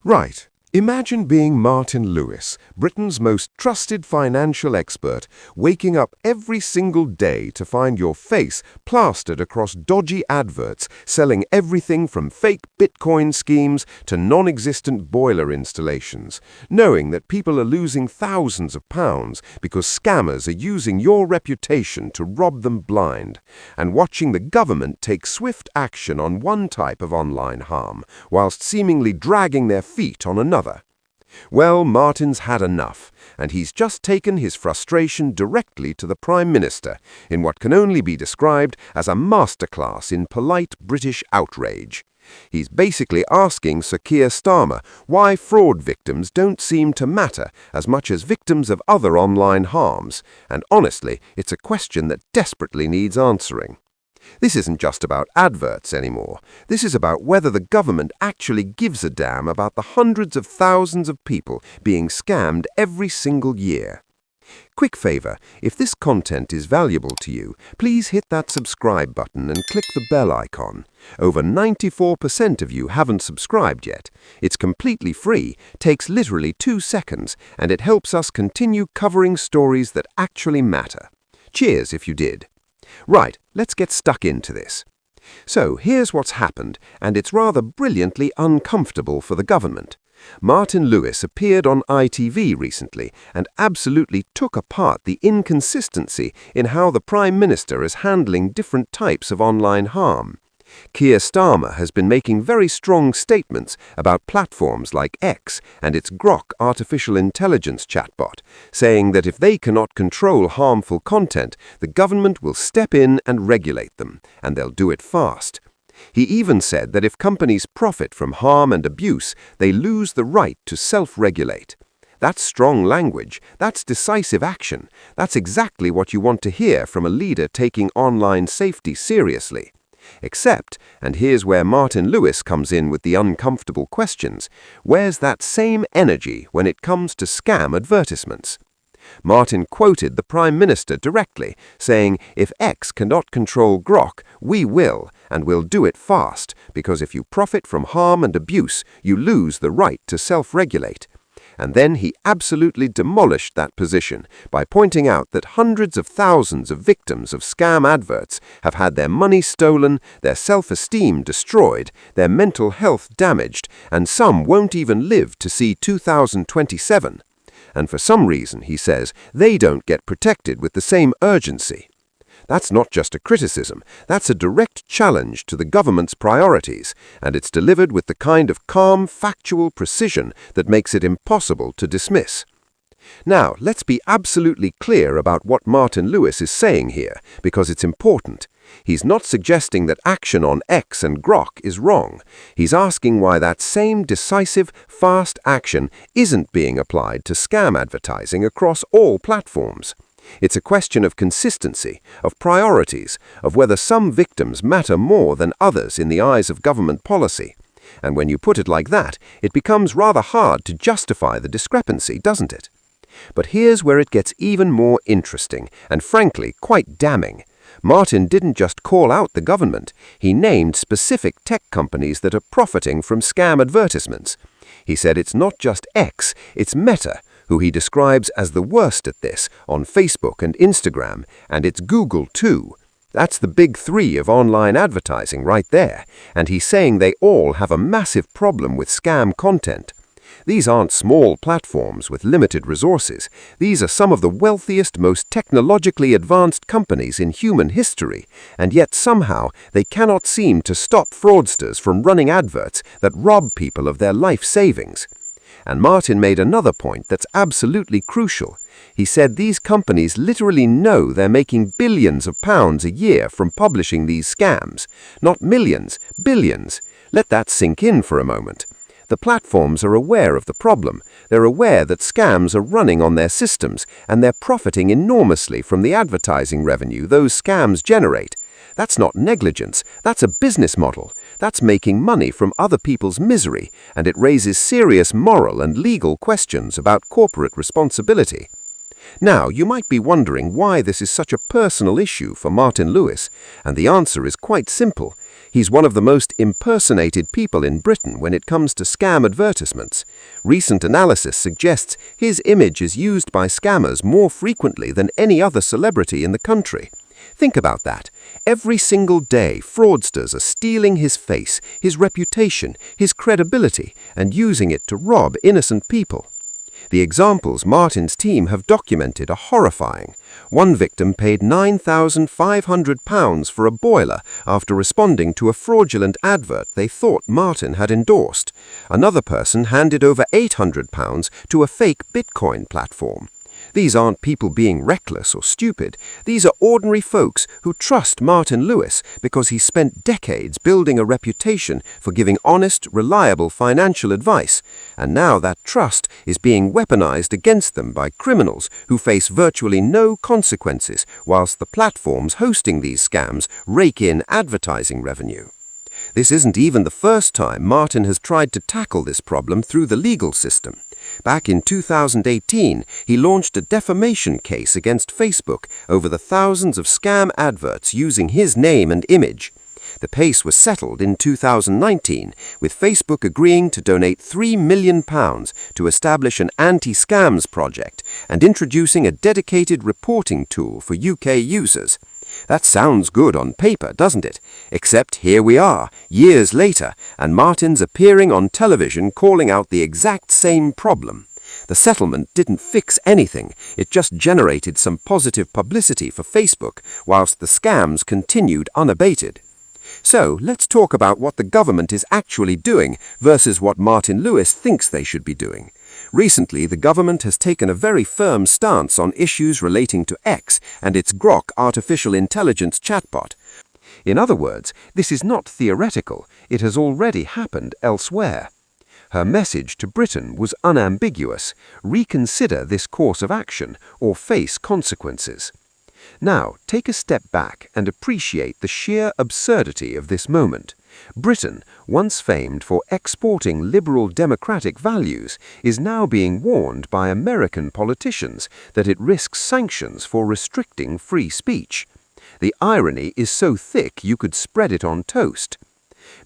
Right. Imagine being Martin Lewis, Britain's most trusted financial expert, waking up every single day to find your face plastered across dodgy adverts selling everything from fake Bitcoin schemes to non-existent boiler installations, knowing that people are losing thousands of pounds because scammers are using your reputation to rob them blind, and watching the government take swift action on one type of online harm, whilst seemingly dragging their feet on another. Well, Martin's had enough, and he's just taken his frustration directly to the Prime Minister in what can only be described as a masterclass in polite British outrage. He's basically asking Sir Keir Starmer why fraud victims don't seem to matter as much as victims of other online harms, and honestly, it's a question that desperately needs answering. This isn't just about adverts anymore. This is about whether the government actually gives a damn about the hundreds of thousands of people being scammed every single year. Quick favor, if this content is valuable to you, please hit that subscribe button and click the bell icon. Over 94% of you haven't subscribed yet. It's completely free, takes literally 2 seconds, and it helps us continue covering stories that actually matter. Cheers if you did. Right, let's get stuck into this. So here's what's happened, and it's rather brilliantly uncomfortable for the government. Martin Lewis appeared on ITV recently and absolutely took apart the inconsistency in how the Prime Minister is handling different types of online harm. Keir Starmer has been making very strong statements about platforms like X and its Grok artificial intelligence chatbot, saying that if they cannot control harmful content, the government will step in and regulate them, and they'll do it fast. He even said that if companies profit from harm and abuse, they lose the right to self-regulate. That's strong language, that's decisive action, that's exactly what you want to hear from a leader taking online safety seriously. Except, and here's where Martin Lewis comes in with the uncomfortable questions, where's that same energy when it comes to scam advertisements? Martin quoted the Prime Minister directly, saying, if X cannot control Grok, we will, and we'll do it fast, because if you profit from harm and abuse, you lose the right to self-regulate. And then he absolutely demolished that position by pointing out that hundreds of thousands of victims of scam adverts have had their money stolen, their self-esteem destroyed, their mental health damaged, and some won't even live to see 2027. And for some reason, he says, they don't get protected with the same urgency. That's not just a criticism, that's a direct challenge to the government's priorities, and it's delivered with the kind of calm, factual precision that makes it impossible to dismiss. Now, let's be absolutely clear about what Martin Lewis is saying here, because it's important. He's not suggesting that action on X and Grok is wrong. He's asking why that same decisive, fast action isn't being applied to scam advertising across all platforms. It's a question of consistency, of priorities, of whether some victims matter more than others in the eyes of government policy. And when you put it like that, it becomes rather hard to justify the discrepancy, doesn't it? But here's where it gets even more interesting, and frankly, quite damning. Martin didn't just call out the government, he named specific tech companies that are profiting from scam advertisements. He said it's not just X, it's Meta, who he describes as the worst at this on Facebook and Instagram, and it's Google too. That's the big three of online advertising right there, and he's saying they all have a massive problem with scam content. These aren't small platforms with limited resources. These are some of the wealthiest, most technologically advanced companies in human history, and yet somehow they cannot seem to stop fraudsters from running adverts that rob people of their life savings. And Martin made another point that's absolutely crucial. He said these companies literally know they're making billions of pounds a year from publishing these scams. Not millions, billions. Let that sink in for a moment. The platforms are aware of the problem. They're aware that scams are running on their systems, and they're profiting enormously from the advertising revenue those scams generate. That's not negligence, that's a business model. That's making money from other people's misery, and it raises serious moral and legal questions about corporate responsibility. Now, you might be wondering why this is such a personal issue for Martin Lewis, and the answer is quite simple. He's one of the most impersonated people in Britain when it comes to scam advertisements. Recent analysis suggests his image is used by scammers more frequently than any other celebrity in the country. Think about that. Every single day, fraudsters are stealing his face, his reputation, his credibility, and using it to rob innocent people. The examples Martin's team have documented are horrifying. One victim paid £9,500 for a boiler after responding to a fraudulent advert they thought Martin had endorsed. Another person handed over £800 to a fake Bitcoin platform. These aren't people being reckless or stupid. These are ordinary folks who trust Martin Lewis because he spent decades building a reputation for giving honest, reliable financial advice. And now that trust is being weaponized against them by criminals who face virtually no consequences whilst the platforms hosting these scams rake in advertising revenue. This isn't even the first time Martin has tried to tackle this problem through the legal system. Back in 2018, he launched a defamation case against Facebook over the thousands of scam adverts using his name and image. The case was settled in 2019, with Facebook agreeing to donate £3 million to establish an anti-scams project and introducing a dedicated reporting tool for UK users. That sounds good on paper, doesn't it? Except here we are, years later, and Martin's appearing on television calling out the exact same problem. The settlement didn't fix anything, it just generated some positive publicity for Facebook, whilst the scams continued unabated. So, let's talk about what the government is actually doing versus what Martin Lewis thinks they should be doing. Recently, the government has taken a very firm stance on issues relating to X and its Grok artificial intelligence chatbot. In other words, this is not theoretical, it has already happened elsewhere. Her message to Britain was unambiguous: reconsider this course of action or face consequences. Now, take a step back and appreciate the sheer absurdity of this moment. Britain, once famed for exporting liberal democratic values, is now being warned by American politicians that it risks sanctions for restricting free speech. The irony is so thick you could spread it on toast.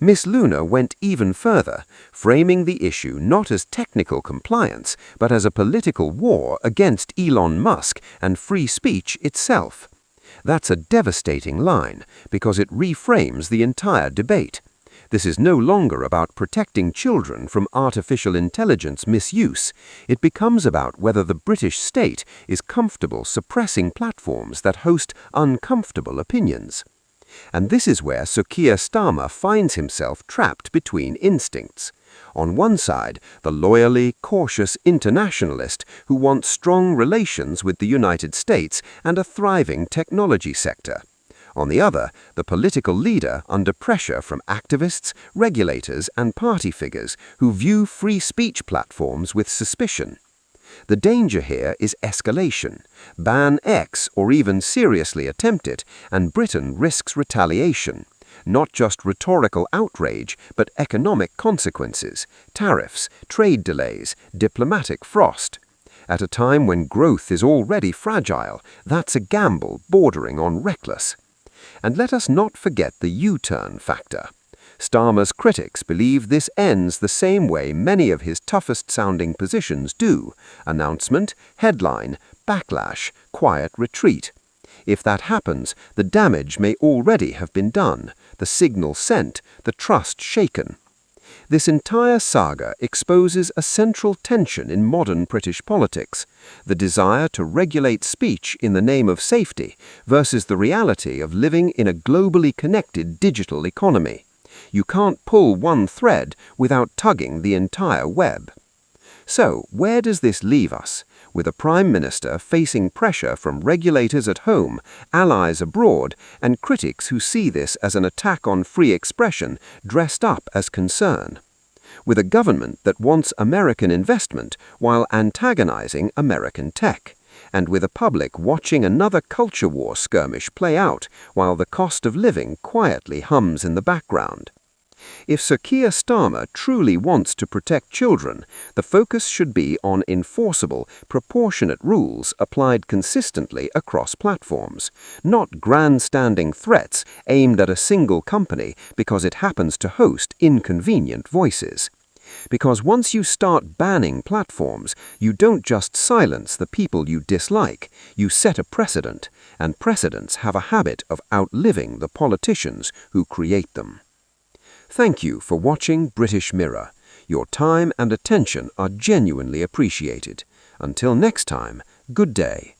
Miss Luna went even further, framing the issue not as technical compliance, but as a political war against Elon Musk and free speech itself. That's a devastating line, because it reframes the entire debate. This is no longer about protecting children from artificial intelligence misuse. It becomes about whether the British state is comfortable suppressing platforms that host uncomfortable opinions. And this is where Sir Keir Starmer finds himself trapped between instincts. On one side, the loyally cautious internationalist who wants strong relations with the United States and a thriving technology sector. On the other, the political leader under pressure from activists, regulators, and party figures who view free speech platforms with suspicion. The danger here is escalation. Ban X or even seriously attempt it, and Britain risks retaliation. Not just rhetorical outrage, but economic consequences, tariffs, trade delays, diplomatic frost. At a time when growth is already fragile, that's a gamble bordering on reckless. And let us not forget the U-turn factor. Starmer's critics believe this ends the same way many of his toughest-sounding positions do: announcement, headline, backlash, quiet retreat. If that happens, the damage may already have been done, the signal sent, the trust shaken. This entire saga exposes a central tension in modern British politics: the desire to regulate speech in the name of safety versus the reality of living in a globally connected digital economy. You can't pull one thread without tugging the entire web. So, where does this leave us? With a Prime Minister facing pressure from regulators at home, allies abroad, and critics who see this as an attack on free expression dressed up as concern. With a government that wants American investment while antagonizing American tech. And with a public watching another culture war skirmish play out while the cost of living quietly hums in the background. If Sir Keir Starmer truly wants to protect children, the focus should be on enforceable, proportionate rules applied consistently across platforms, not grandstanding threats aimed at a single company because it happens to host inconvenient voices. Because once you start banning platforms, you don't just silence the people you dislike, you set a precedent, and precedents have a habit of outliving the politicians who create them. Thank you for watching British Mirror. Your time and attention are genuinely appreciated. Until next time, good day.